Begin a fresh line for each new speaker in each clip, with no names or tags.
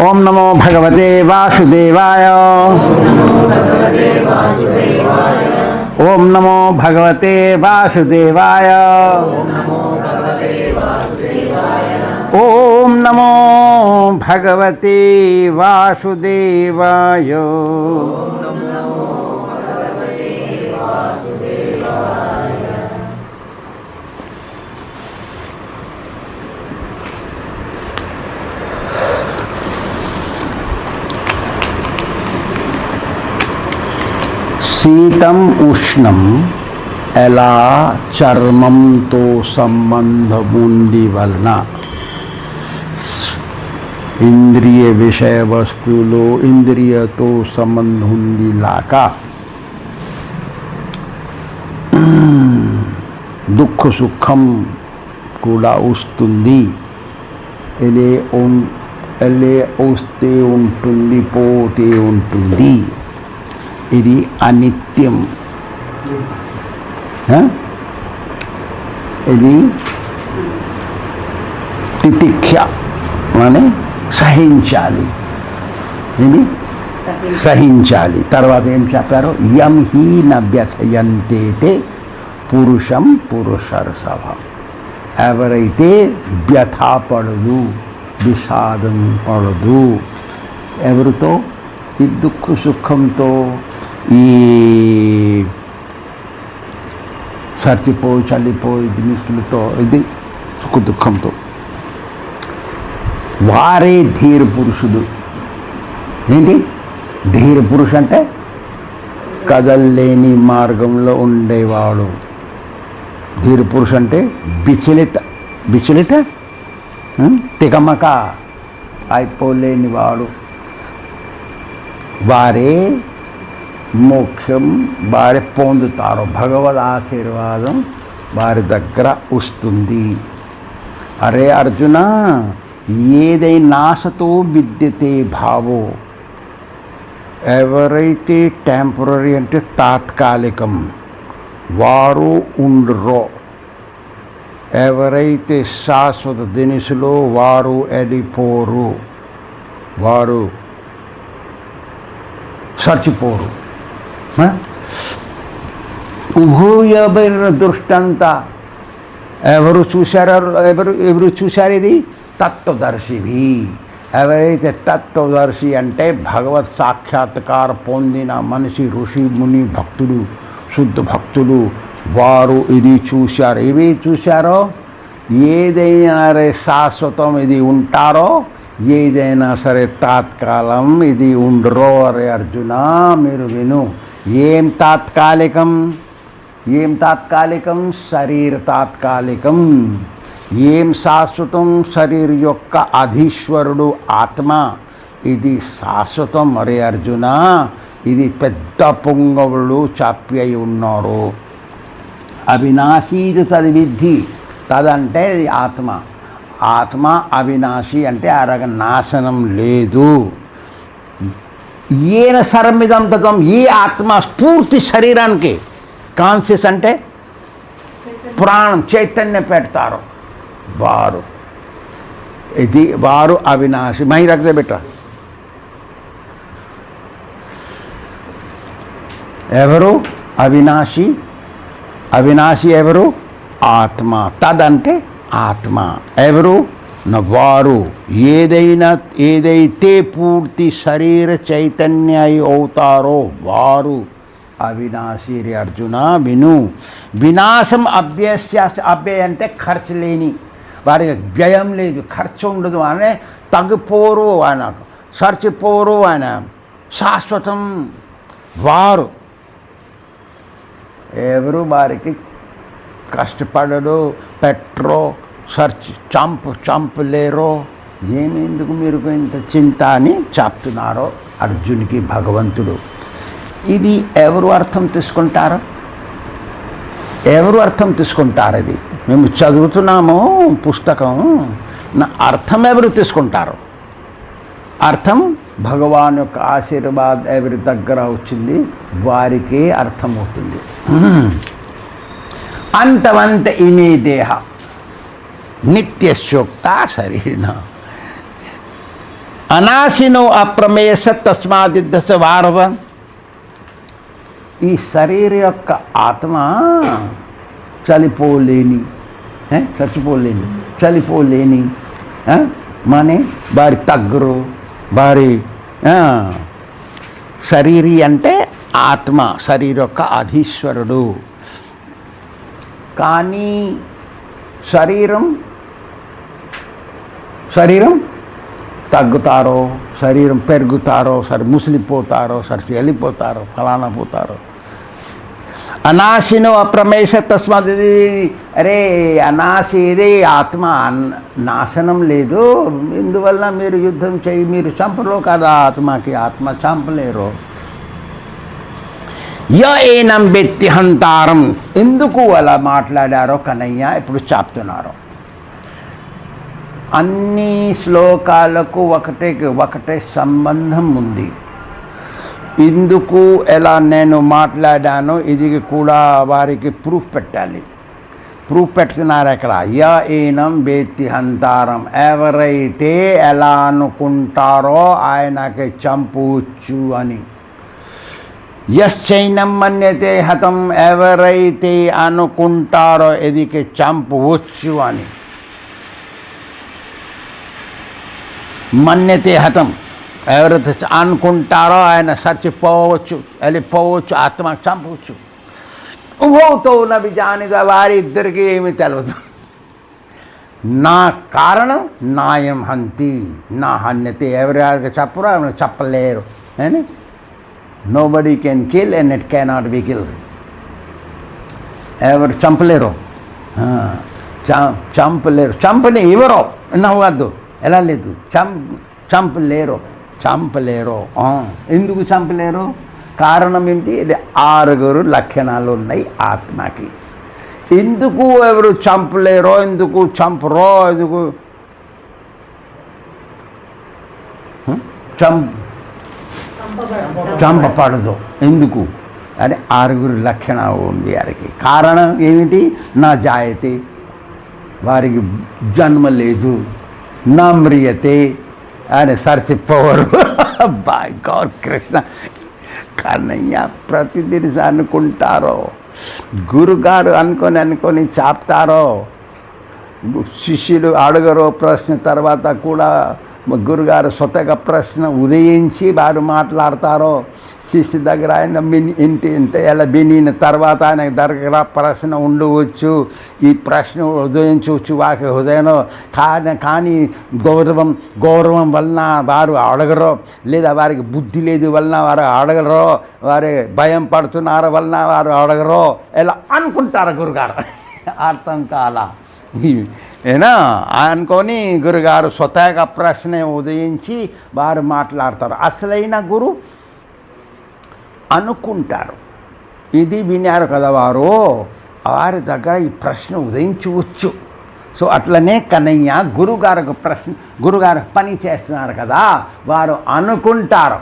ఓం నమో భగవతే వాసుదేవాయ. ఓం నమో భగవతే వాసుదేవాయ. ఓం నమో భగవతే వాసుదేవాయ. శీతం ఉష్ణం ఎలా చర్మంతో సంబంధముంది వలన ఇంద్రియ విషయ వస్తువులు ఇంద్రియతో సంబంధం ఉంది లాక దుఃఖ సుఖం కూడా వస్తుంది. ఎలే వస్తే ఉంటుంది, పోతే ఉంటుంది. ఇది అనిత్యం. ఇది తితిక్ష అని సహించాలి. ఇది సహించాలి. తర్వాత ఏం చెప్పారు? యం హీ న వ్యథయంతే పురుషం పురుషర్షభ. ఎవరైతే వ్యథ పడదు, విషాదం పడదు, ఎవరితో? ఈ దుఃఖ సుఖంతో, ఈ సర్చిపోయి చల్లిపోయి దినిసులతో, ఇది సుఖ దుఃఖంతో, వారే ధీర పురుషుడు. ఏంటి ధీర పురుషు అంటే? కదల్లేని మార్గంలో ఉండేవాడు. ధీర పురుషు అంటే విచలిత తికమక అయిపోలేని వాడు. వారే మోక్షం వారే పొందుతారు. భగవద్ ఆశీర్వాదం వారి దగ్గర వస్తుంది. అరే అర్జున, ఏదైనా నాశతో విద్యతే భావో. ఎవరైతే టెంపరీ అంటే తాత్కాలికం వారు ఉండరో, ఎవరైతే శాశ్వత దినుసులో వారు ఎదిపోరు, వారు చచ్చిపోరు. ఉభూయబైన దృష్టంత. ఎవరు చూశారు ఇది? తత్వదర్శివి. ఎవరైతే తత్వదర్శి అంటే భగవత్ సాక్షాత్కారం పొందిన మనిషి, ఋషి, ముని, భక్తులు, శుద్ధ భక్తులు, వారు ఇది చూశారు. ఇవి చూశారో ఏదైనా శాశ్వతం ఇది ఉంటారో, ఏదైనా సరే తాత్కాలం ఇది ఉండరో. అరే అర్జున, మీరు విను. ఏం తాత్కాలికం? ఏం తాత్కాలికం? శరీర తాత్కాలికం. ఏం శాశ్వతం? శరీర యొక్క అధీశ్వరుడు ఆత్మ, ఇది శాశ్వతం. అరే అర్జున, ఇది పెద్ద పొంగవులు చాపి అయి ఉన్నారు. అవినాశీది తద్విద్ధి. తదంటే ఇది ఆత్మ. ఆత్మ అవినాశి అంటే అరగ నాశనం లేదు. ఈయన సర్వమిదం తత్వం. ఈ ఆత్మ పూర్తి శరీరానికి కాన్షియస్ అంటే ప్రాణం చైతన్యం పెడతారు వారు. ఇది వారు అవినాశి. మహి రఖదే బేటా. ఎవరు అవినాశి? అవినాశి ఎవరు? ఆత్మ. తదంటే ఆత్మ. ఎవరు? వారు. ఏదైతే పూర్తి శరీర చైతన్య అవుతారో వారు అవినాశి. రే అర్జున విను. వినాశం అభ్యయ అంటే ఖర్చు లేని వారికి, వ్యయం లేదు, ఖర్చు ఉండదు. అనే తగ్గిపోరు, ఆయన సర్చిపోరు, ఆయన శాశ్వతం. వారు ఎవరు? వారికి కష్టపడరు, పెట్టరో, చంపలేరో. ఏమెందుకు మీరు ఇంత చింత అని చెప్తున్నారో అర్జునికి భగవంతుడు. ఇది ఎవరు అర్థం తీసుకుంటారో? ఎవరు అర్థం తీసుకుంటారు? ఇది మేము చదువుతున్నాము పుస్తకం, నా అర్థం ఎవరు తీసుకుంటారు? అర్థం భగవాన్ యొక్క ఆశీర్వాదం ఎవరి దగ్గర వచ్చింది వారికే అర్థమవుతుంది. అంతవంత ఇమే దేహ నిత్యశోక్త శరీర. అనాశినో అప్రమేయ తస్మాదిద్దస భారత. ఈ శరీరం యొక్క ఆత్మ చలిపోలేని మనే వారి తగ్గురు వారి శరీరి అంటే ఆత్మ, శరీరం యొక్క అధీశ్వరుడు. కానీ శరీరం తగ్గుతారో, శరీరం పెరుగుతారో, సరి ముసిలిపోతారో, సరి వెళ్ళిపోతారో, ఫలానా పోతారో. అనాశినో అప్రమేశ తస్మాత్. అరే అనాశి ఇది ఆత్మ నాశనం లేదు, ఇందువల్ల మీరు యుద్ధం చేయి, మీరు చంపలో కదా ఆత్మకి, ఆత్మ చంపలేరు. ఏనం వ్యక్తి హంతారం. ఎందుకు అలా మాట్లాడారో కన్నయ్య ఇప్పుడు చెప్తున్నారు. అన్ని శ్లోకాలకు ఒకటే సంబంధం ఉంది. ఇందుకు ఎలా నేను మాట్లాడానో ఇది కూడా వారికి ప్రూఫ్ పెట్టాలి. ప్రూఫ్ పెడుతున్నారు అక్కడ. ఏనం వేత్తి హంతారం. ఎవరైతే ఎలా అనుకుంటారో ఆయనకి చంపవచ్చు అని. యశ్చైనం మన్యతే హతం. ఎవరైతే అనుకుంటారో ఎదికి చంపవచ్చు అని. మన్యతే హతం. ఎవరైతే అనుకుంటారో ఆయన చచ్చిపోవచ్చు, వెళ్ళిపోవచ్చు, ఆత్మకు చంపవచ్చు. ఉభౌతో నభిజానిగా వారిద్దరికి ఏమీ తెలియదు. నా కారణం నాయం హంతి, నా హన్యతే. ఎవరికి చెప్పరు, ఎవరికి చెప్పలేరు అని. Nobody can kill and it cannot be kill. ఎవరు చంపలేరు, చంపని ఎవరో నవ్వద్దు, ఎలా లేదు, చంపలేరు. ఎందుకు చంపలేరు? కారణం ఏంటి? ఇది 6 లక్షణాలు ఉన్నాయి ఆత్మకి. ఎందుకు ఎవరు చంపలేరో, ఎందుకు చంపరో, ఎందుకు చంపపడదు, ఎందుకు అని 6 లక్షణాలు ఉంది వారికి. కారణం ఏమిటి? నా జాయతే, వారికి జన్మ లేదు. నా మ్రియతే అని చచ్చిపోవరు. బాయ్ గౌర్ కృష్ణ కన్నయ్య ప్రతిదిన అనుకుంటారో, గురుగారు అనుకొని చెప్తారో, శిష్యులు అడగరో ప్రశ్న, తర్వాత కూడా గురుగారు స్వతగా ప్రశ్న ఉదయించి వారు మాట్లాడతారో. శిష్యు దగ్గర ఆయన ఇంత ఎలా వినిన తర్వాత ఆయన దగ్గర ప్రశ్న ఉండవచ్చు. ఈ ప్రశ్న ఉదయించవచ్చు వారి హృదయంలో. కానీ గౌరవం వలన వారు అడగరో, లేదా వారికి బుద్ధి లేదు వలన వారు అడగరో, వారి భయం పడుతున్నారు వలన వారు అడగరో, ఎలా అనుకుంటారు గురుగారు. అర్థం కాలా ఏనా అనుకొని గురుగారు స్వతహాగా ప్రశ్న ఉదయించి వారు మాట్లాడతారు. అసలైన గురు అనుకుంటారు. ఇది వినారు కదా వారు, వారి దగ్గర ఈ ప్రశ్న ఉదయించవచ్చు. సో అట్లనే కన్నయ్య గురుగారు పని చేస్తున్నారు కదా, వారు అనుకుంటారు.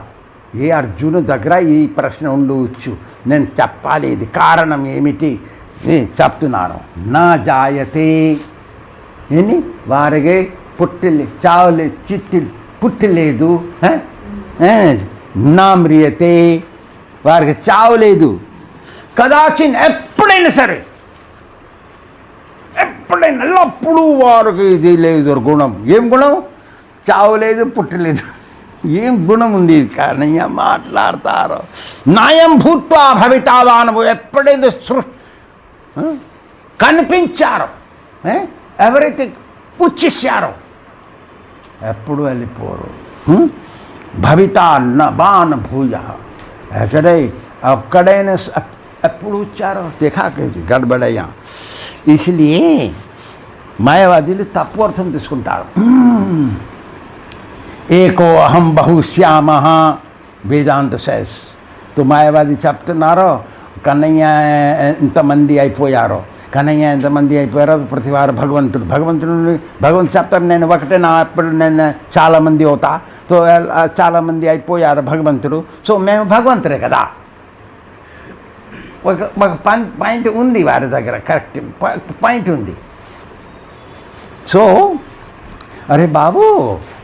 ఏ అర్జును దగ్గర ఈ ప్రశ్న ఉండవచ్చు, నేను చెప్పాలి, ఇది కారణం ఏమిటి చెప్తున్నాను. నా జాయతే అని వారికి పుట్టలేదు. నా మ్రియతే, వారికి చావు లేదు. కదాచిన్ ఎప్పుడైనా సరే, ఎల్లప్పుడూ వారికి ఇది లేదు గుణం. ఏం గుణం? చావు లేదు, పుట్టలేదు. ఏం గుణం ఉంది? కన్నయ్య మాట్లాడతారు. నాయం భూత్వా భవితావాను. ఎప్పుడైతే కనిపించారో, ఎవరైతే పుచ్చేశారో ఎప్పుడు వెళ్ళిపోరు. భవితా బాణ భూయ. అక్కడైనా ఎప్పుడు వచ్చారో దేఖాకేది గడబడయ్యా. ఇస్లియే మాయావాదీలు తప్పు అర్థం తీసుకుంటారు. ఏకో అహం బహుశ్యామ వేదాంత సేస్. తో మాయావాది చెప్తున్నారో కన్నయ్య ఎంతమంది అయిపోయారో, కన్నయ్య ఎంతమంది అయిపోయారో ప్రతివారు భగవంతుడు చెప్తారు. నేను ఒకటే, నా అప్పుడు నేను చాలామంది అవుతా. సో చాలామంది అయిపోయారు భగవంతుడు. సో మేము భగవంతుడే కదా. ఒక పాయింట్ ఉంది వారి దగ్గర, కరెక్ట్ పాయింట్ ఉంది. సో అరే బాబు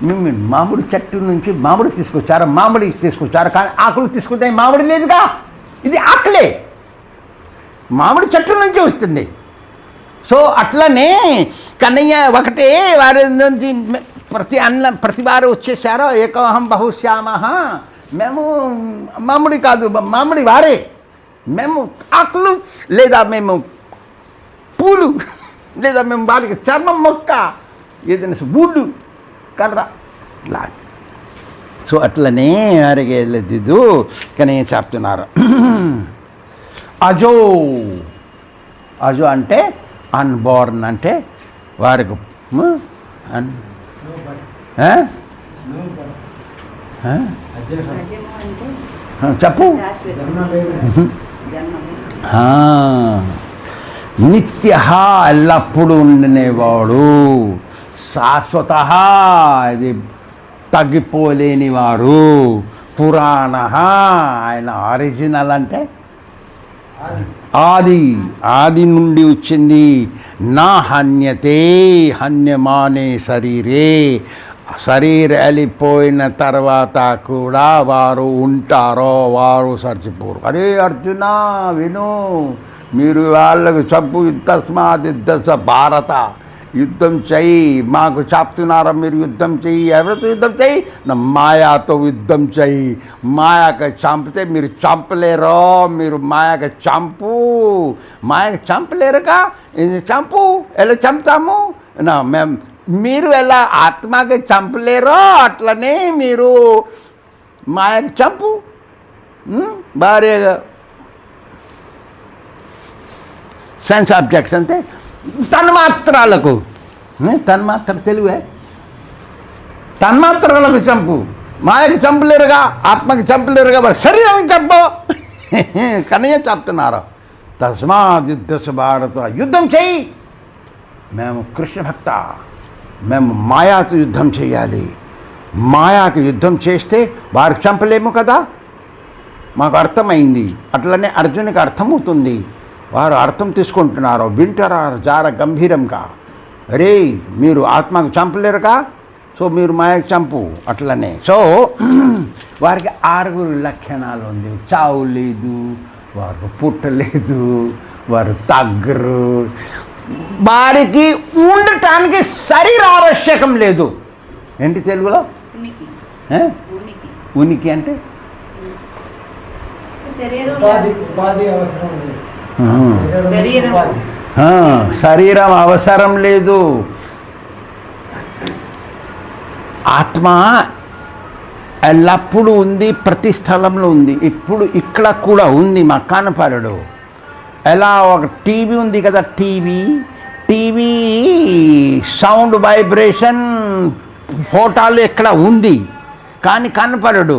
మేము మామిడి చెట్టు నుంచి మామిడి తీసుకొచ్చారు కానీ ఆకులు తీసుకుంటే మామిడి లేదుగా, ఇది ఆకులే, మామిడి చెట్టు నుంచి వస్తుంది. సో అట్లనే కన్నయ్య ఒకటే వారి నుంచి ప్రతి వారు వచ్చేసారో ఏకోహం బహుశ్యామ, మేము మామిడి కాదు, మామిడి వారే, మేము ఆకులు, లేదా మేము పూలు, లేదా మేము వారికి చర్మం మొక్క, ఏదైనా బూడు కర్ర ఇలా. సో అట్లనే వారికి లేదు కానీ చెప్తున్నారు. అజో అంటే అన్బోర్న్ అంటే వారికి చెప్పు. నిత్య ఎల్లప్పుడు ఉండినవాడు, శాశ్వత ఇది తగ్గిపోలేనివాడు, పురాణ ఆయన ఒరిజినల్ అంటే ఆది నుండి వచ్చింది. నా హన్యతే హన్యమానే శరీరే, శరీరం వెళ్ళిపోయిన తర్వాత కూడా వారు ఉంటారో, వారు చచ్చిపోరు. అరే అర్జున విను, మీరు వాళ్ళకు చెప్పు, తస్మాత్ యుద్ధ భారత, యుద్ధం చెయ్యి, మాకు చెప్తున్నారా మీరు యుద్ధం చెయ్యి, ఎవరితో యుద్ధం చెయ్యి, నా మాయాతో యుద్ధం చెయ్యి. మాయకు చంపితే మీరు చంపలేరో, మీరు మాయకు చంపలేరుగా, చంపు, ఎలా చంపుతాము నా మేము, మీరు ఎలా ఆత్మకి చంపలేరో అట్లనే మీరు మాయకు చంపు. భార్యగా సెన్స్ ఆబ్జెక్ట్స్ అంటే తన్మాత్రాలకు, తన్మాత్ర తెలుగే, తన్మాత్రలకు చంపు, మాయకి చంపలేరుగా, ఆత్మకి చంపలేరుగా, మరి శరీరానికి చంపు. కనయ్య చెప్తున్నారు, తస్మాత్ యుద్ధ భారత, యుద్ధం చెయ్యి. మేము కృష్ణ భక్త, మేము మాయాతో యుద్ధం చేయాలి. మాయాకు యుద్ధం చేస్తే వారికి చంపలేము కదా, మాకు అర్థమైంది. అట్లనే అర్జునికి అర్థమవుతుంది, వారు అర్థం తీసుకుంటున్నారు, వింటారు జార గంభీరంగా. అరే మీరు ఆత్మకు చంపలేరుగా, సో మీరు మాయకు చంపు. అట్లనే సో వారికి 6 లక్షణాలు ఉంది. చావు లేదు, వారు పుట్టలేదు, వారు తగ్గరు, వారికి ఉండటానికి శరీర ఆవశ్యకం లేదు. ఏంటి తెలుగులో ఉనికి అంటే శరీరం అవసరం లేదు. ఆత్మ ఎల్లప్పుడూ ఉంది, ప్రతి స్థలంలో ఉంది. ఇప్పుడు ఇక్కడ కూడా ఉంది, మా కనపడడు. ఎలా ఒక టీవీ ఉంది కదా, టీవీ సౌండ్ వైబ్రేషన్ ఫోటోలు ఎక్కడ ఉంది కానీ కనపడడు.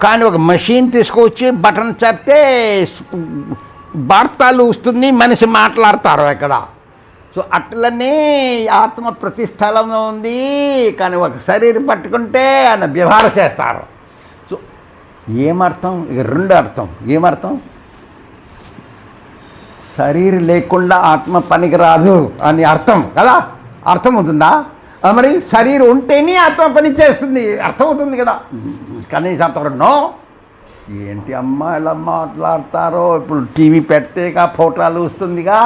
కానీ ఒక మెషిన్ తీసుకొచ్చి బటన్ చెప్తే వార్తలు వస్తుంది, మనిషి మాట్లాడతారు ఎక్కడ. సో అట్లనే ఆత్మ ప్రతి స్థలంలో ఉంది, కానీ ఒక శరీరం పట్టుకుంటే ఆయన వ్యవహారం చేస్తారు. సో ఏమర్థం, ఇక 2 అర్థం. ఏమర్థం, శరీరం లేకుండా ఆత్మ పనికి రాదు అని అర్థం కదా, అర్థం అవుతుందా? మరి శరీరం ఉంటేనే ఆత్మ పని చేస్తుంది, అర్థమవుతుంది కదా. కానీ చెప్తారు నో, ఏంటి అమ్మ ఎలా మాట్లాడతారో, ఇప్పుడు టీవీ పెడితేగా ఫోటోలు వస్తుందిగా.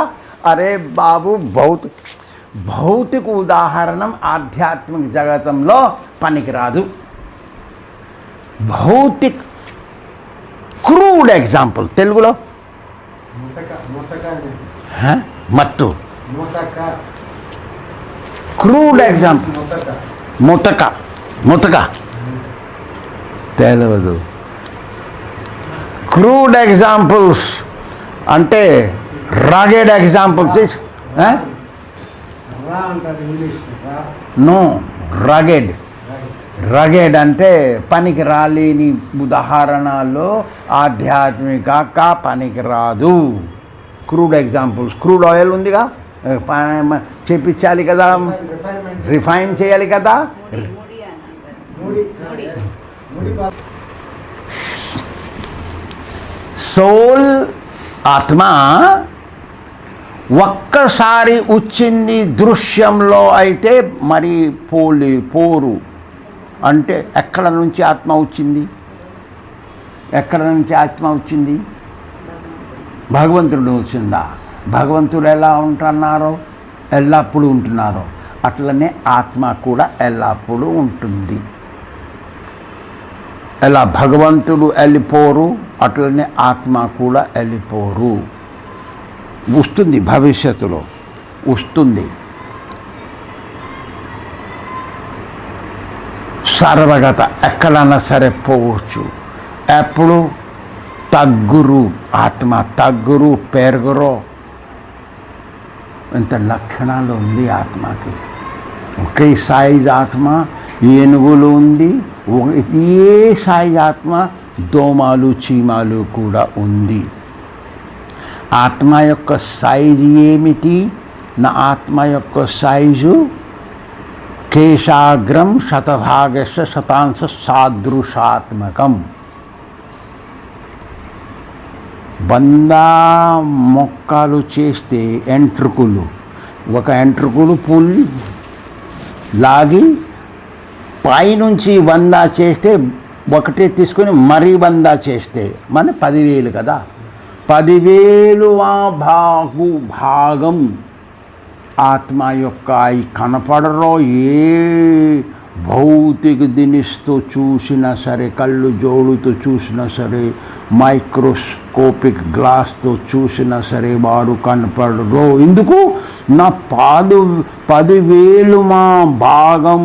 అరే బాబు, భౌతిక ఉదాహరణం ఆధ్యాత్మిక జగతంలో పనికిరాదు. భౌతిక క్రూడ్ ఎగ్జాంపుల్ తెలుగులో మత్తు, క్రూడ్ ఎగ్జాంపుల్ ముతక తెలియదు. క్రూడ్ ఎగ్జాంపుల్స్ అంటే రగెడ్ ఎగ్జాంపుల్ నో, రగెడ్ అంటే పనికి రాలేని ఉదాహరణలో ఆధ్యాత్మిక పనికి రాదు. క్రూడ్ ఎగ్జాంపుల్స్, క్రూడ్ ఆయిల్ ఉందిగా, చేపించాలి కదా, రిఫైన్ చేయాలి కదా. సోల్ ఆత్మ ఒక్కసారి వచ్చింది దృశ్యంలో అయితే మరి పోరు. అంటే ఎక్కడ నుంచి ఆత్మ వచ్చింది? ఎక్కడ నుంచి ఆత్మ వచ్చింది? భగవంతుడు వచ్చిందా? భగవంతుడు ఎలా ఉంటున్నారో ఎల్లప్పుడూ ఉంటున్నారో అట్లనే ఆత్మ కూడా ఎల్లప్పుడూ ఉంటుంది. ఎలా భగవంతుడు వెళ్ళిపోరు అట్లనే ఆత్మ కూడా వెళ్ళిపోరు. వస్తుంది, భవిష్యత్తులో వస్తుంది. సర్వగత ఎక్కడన్నా సరే పోవచ్చు. ఎప్పుడు తగ్గురు, ఆత్మ తగ్గురు పెరుగురు. ఇంత లక్షణాలు ఉంది ఆత్మకి. ఒకే సైజ్ ఆత్మ ఏనుగులు ఉంది, ఏ సైజ్ ఆత్మ దోమలు చీమాలు కూడా ఉంది. ఆత్మ యొక్క సైజు ఏమిటి? నా ఆత్మ యొక్క సైజు కేశాగ్రం శతభాగశ శతాంశ సాదృశాత్మకం. 100 మొక్కలు చేస్తే ఎంట్రుకులు, ఒక ఎంట్రుకులు పుల్ లాగి పైనుంచి 100 చేస్తే ఒకటే తీసుకొని మరీ 100 చేస్తే మన 10,000 కదా. 10,000 భాగం ఆత్మ యొక్క ఈ కనపడరో ఏ భౌతిక దినిస్తో చూసినా సరే, కళ్ళు జోడుతో చూసినా సరే, మైక్రోస్కోపిక్ గ్లాస్తో చూసినా సరే వారు కనపడరు. ఎందుకు? నా 10,000 భాగం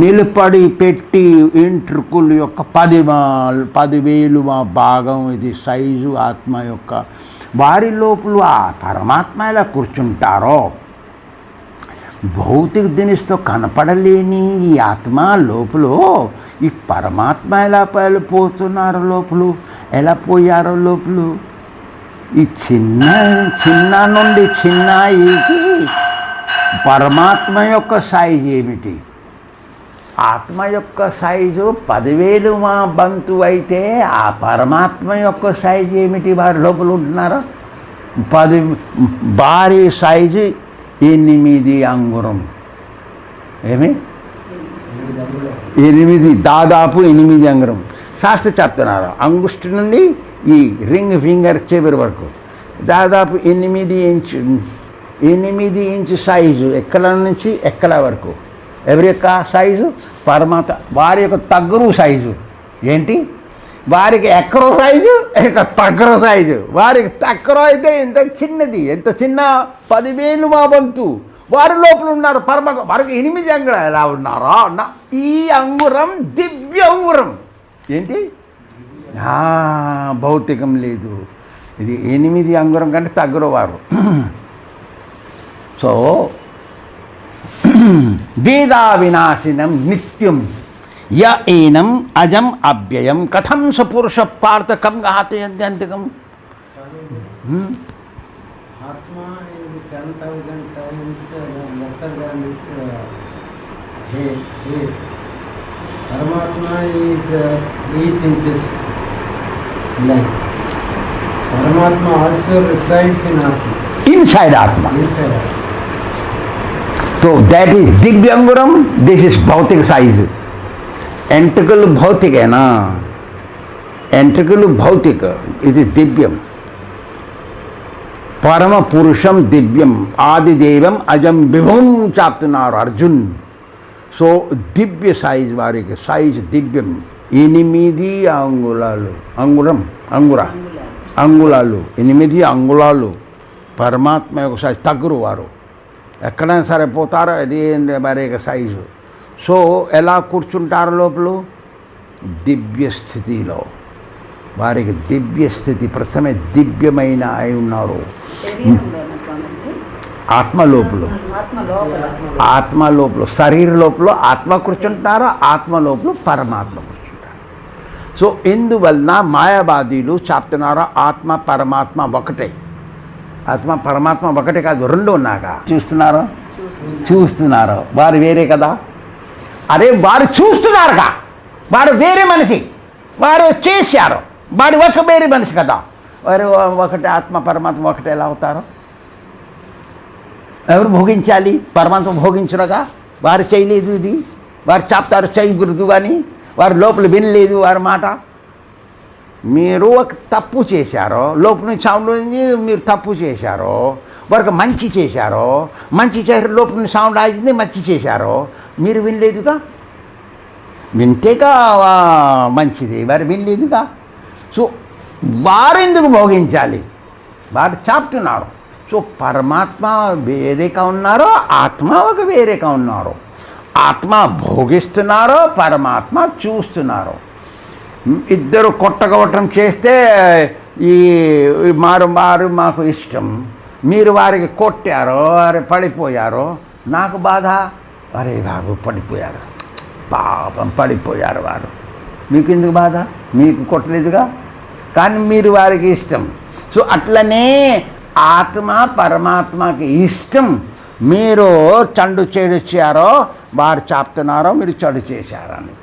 నిలబడి పెట్టి ఎంట్రుకుల యొక్క 10,000 భాగం ఇది సైజు ఆత్మ యొక్క. వారి లోపల ఆ పరమాత్మ ఎలా కూర్చుంటారో, భౌతిక దినిస్తో కనపడలేని ఈ ఆత్మ లోపల ఈ పరమాత్మ ఎలా పోతున్నారు లోపల, ఎలా పోయారో లోపల. ఈ చిన్న నుండి చిన్న ఏకి పరమాత్మ యొక్క సైజు ఏమిటి? ఆత్మ యొక్క సైజు 10,000 బంతు అయితే ఆ పరమాత్మ యొక్క సైజు ఏమిటి? వారి లోపల ఉంటున్నారు. భారీ సైజు 8 అంగురం. ఏమి 8, దాదాపు 8 అంగురం. శాస్త్ర చెప్తున్నారు అంగుష్టి నుండి ఈ రింగ్ ఫింగర్ చివరి వరకు దాదాపు 8 ఇంచు సైజు. ఎక్కడ నుంచి ఎక్కడ వరకు ఎవరి యొక్క సైజు? పరమాత్మ. వారి యొక్క తగ్గరు సైజు ఏంటి? వారికి ఎక్కరో సైజు, తగ్గర సైజు. వారికి తగ్గర అయితే ఎంత చిన్నది, ఎంత చిన్న 10,000 వంతు వారి లోపల ఉన్నారు పరమాత్మ. వారికి 8 అంగురం ఎలా ఉన్నారో ఈ అంగురం దివ్య అంగురం. ఏంటి? భౌతికం లేదు. ఇది 8 అంగురం కంటే తగ్గరు వారు. సో వేదా వినాశినం నిత్యం య ఏనం అజం అవ్యయం కథం స పురుష పార్థ కం ఘాతయంత్యకం.
Atma is 10,000 times lesser than this head. Paramatma is 8 inches length. Paramatma also resides in Atma.
Inside Atma.
Inside Atma.
So that is Divyanguram, this is Bhautik size. ఎంట్రుకలు భౌతికేనా? ఎంట్రుకలు భౌతిక, ఇది దివ్యం. పరమ పురుషం దివ్యం, ఆదిదేవం అజం విభం చెప్తున్నారు అర్జున్. సో దివ్య సైజ్, వారికి సైజ్ దివ్యం. 8 అంగుళాలు, అంగుళాలు 8 అంగుళాలు పరమాత్మ యొక్క సైజ్. తగ్గరు వారు, ఎక్కడైనా సరే పోతారో అది వారి యొక్క సైజు. సో ఎలా కూర్చుంటారు లోపల? దివ్య స్థితిలో. వారికి దివ్య స్థితి ప్రథమే దివ్యమైన అయి ఉన్నారు. ఆత్మ లోపల, ఆత్మ లోపల, శరీర లోపల ఆత్మ కూర్చుంటారు, ఆత్మ లోపల పరమాత్మ కూర్చుంటారు. సో ఇందువలన మాయావాదీలు చెప్తున్నారు ఆత్మ పరమాత్మ ఒకటే. ఆత్మ పరమాత్మ ఒకటే కాదు, 2 ఉన్నాక చూస్తున్నారు. వారు వేరే కదా. అరే వారు చూస్తున్నారుగా, వారు వేరే మనిషి, వారు చేశారు, వారి ఒక వేరే మనిషి కదా. వారు ఒకటే ఆత్మ పరమాత్మ ఒకటే ఎలా అవుతారు? ఎవరు భోగించాలి? పరమాత్మ భోగించరుగా. వారు చేయలేదు ఇది, వారు చెప్తారు చేయకూడదు అని, వారు లోపల వినలేదు వారి మాట. మీరు ఒక తప్పు చేశారో, లోపల నుంచి సౌండ్ నుంచి మీరు తప్పు చేశారో, వారికి మంచి చేశారో, మంచి చేశారు, లోపల నుంచి సౌండ్ ఆగింది, మంచి చేశారో, మీరు వినలేదుగా. వింటేగా మంచిది, వారు వినలేదుగా. సో వారు ఎందుకు భోగించాలి? వారు చెప్తున్నారు. సో పరమాత్మ వేరేగా ఉన్నారో, ఆత్మ ఒక వేరేగా ఉన్నారు. ఆత్మ భోగిస్తున్నారో, పరమాత్మ చూస్తున్నారు. ఇద్దరు కొట్టగొట్టడం చేస్తే ఈ మారు మాకు ఇష్టం, మీరు వారికి కొట్టారో, వారు పడిపోయారో, నాకు బాధ. అరే బాబు పడిపోయారు, పాపం పడిపోయారు వారు, మీకు ఎందుకు బాధ? మీకు కొట్టలేదుగా, కానీ మీరు వారికి ఇష్టం. సో అట్లనే ఆత్మ పరమాత్మకి ఇష్టం. మీరు చెడు చేశారో, వారు చెప్తున్నారో మీరు చెడు చేశారని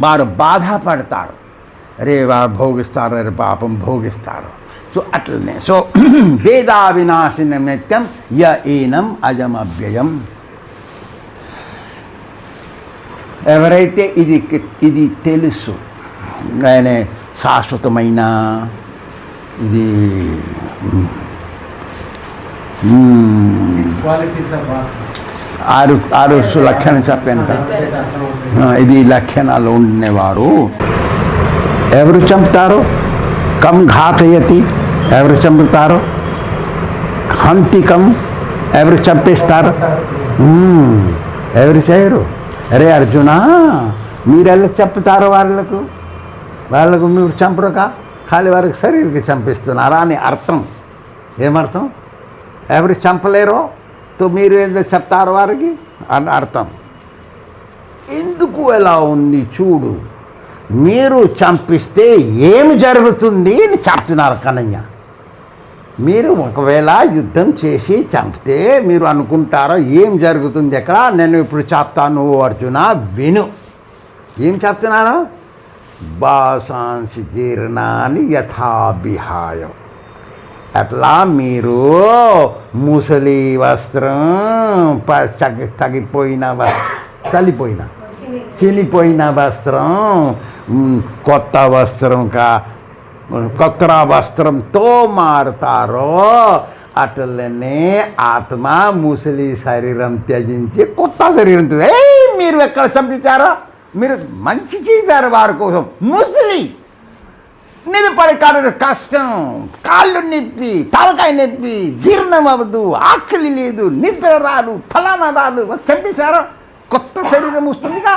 వారు బాధపడతారు. అరే వారు భోగిస్తారు, అరే పాపం భోగిస్తారు. సో అట్లనే సో వేదా వినాశిన నిత్యం య ఏనం అజమవ్యయం. ఎవరైతే ఇది తెలుసు, ఆయన శాశ్వతమైన ఇది ఆరు లక్షణం చెప్పాను కదా, ఇది లక్షణాలు ఉండేవారు. ఎవరు చంపుతారు? కం ఘాతయతి, ఎవరు చంపుతారు? హంతికం, ఎవరు చంపేస్తారు? ఎవరు చేయరు? అరే అర్జున, మీరెలా చంపుతారు వాళ్ళకు మీరు చంపరుగా, ఖాళీ వారికి శరీరకి చంపిస్తున్నారా అని అర్థం. ఏమర్థం? ఎవరు చంపలేరో తో మీరు ఏదో చెప్తారు వారికి అని అర్థం. ఎందుకు ఎలా ఉంది చూడు, మీరు చంపిస్తే ఏమి జరుగుతుంది అని చెప్తున్నారు కన్నయ్య. మీరు ఒకవేళ యుద్ధం చేసి చంపితే మీరు అనుకుంటారో ఏం జరుగుతుంది ఎక్కడ? నేను ఇప్పుడు చెప్తాను అర్జున, విను. ఏం చెప్తున్నారో? బాసాంసి జీర్ణాన్ని యథాభిహాయం. అట్లా మీరు ముసలి వస్త్రం, చినిపోయిన వస్త్రం కొత్త వస్త్రంతో మారుతారో, అట్లనే ఆత్మ ముసలి శరీరం త్యజించి కొత్త శరీరం. మీరు ఎక్కడ చంపించారో? మీరు మంచి చేశారు వారి కోసం. ముసలి నిలబడి కాళ్ళు కష్టం, కాళ్ళు నొప్పి, తలకాయ నొప్పి, జీర్ణం అవ్వదు, ఆకలి లేదు, నిద్ర రాదు, ఫలానా రాదు, చంపేశారో కొత్త శరీరం వస్తుందిగా,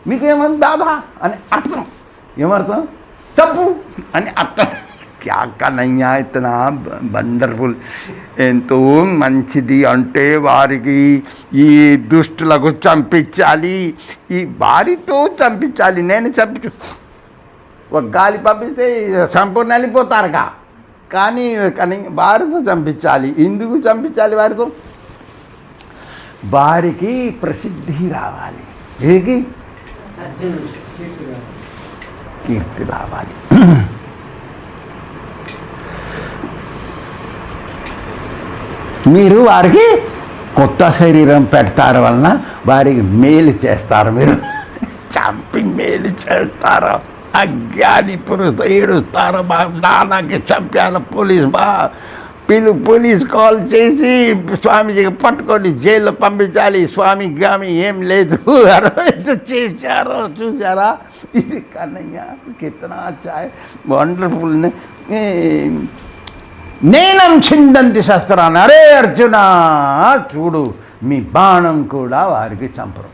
మీకేమని దాదా అని అర్థం. ఏమర్థం? తప్పు అని అర్థం. క్యా కన్నయ్య ఇతనా వండర్ఫుల్. ఎంతో మంచిది అంటే వారికి ఈ దుష్టులకు చంపించాలి, ఈ వారితో చంపించాలి. నేను చంపించు ఒక గాలి పంపిస్తే సంపూర్ణ వెళ్ళిపోతారుగా, కానీ వారితో చంపించాలి. ఎందుకు చంపించాలి వారితో? వారికి ప్రసిద్ధి రావాలి, ఏది కీర్తి రావాలి. మీరు వారికి కొత్త శరీరం పెడతారు వలన వారికి మేలు చేస్తారు. మీరు చంపి మేలు చేస్తారు. అజ్ఞాని పురుషుడు ఏడుస్తారు, మా నాన్నకి చంపాను, పోలీస్ కాల్ చేసి స్వామీజీకి పట్టుకొని జైల్లో పంపించాలి. స్వామి గామి ఏం లేదు, చేశారో చూసారా? ఇది కన్నయ్య కితనా చాయ్ వండర్ఫుల్. నేనం చిందంతి శస్త్రాన్ని. అరే అర్జున చూడు, మీ బాణం కూడా వారికి చంపరు.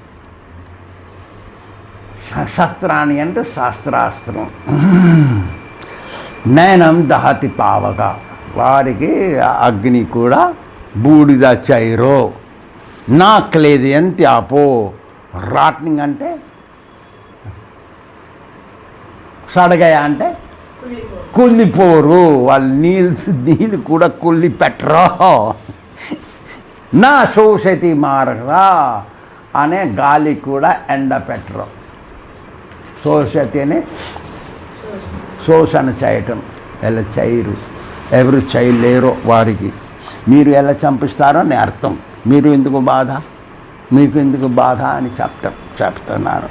శస్త్రాన్ని అంటే శాస్త్రాస్త్రం. నేనం దహతి పావక, వారికి అగ్ని కూడా బూడిద చైరో. నాకలేదు ఎంత ఆపో. రాట్నింగ్ అంటే సడగయ అంటే కుళ్ళిపోరు. వాళ్ళు నీళ్ళు కూడా కుళ్ళి పెట్టరు. నా శోషతి మారరా అనే గాలి కూడా ఎండ పెట్టరు. శోషతి అని శోషణ చేయటం. ఎలా చేయరు, ఎవరు చేయలేరో వారికి మీరు ఎలా చంపిస్తారో అని అర్థం. మీరు ఎందుకు బాధ, మీకు ఎందుకు బాధ అని చెప్తున్నారు.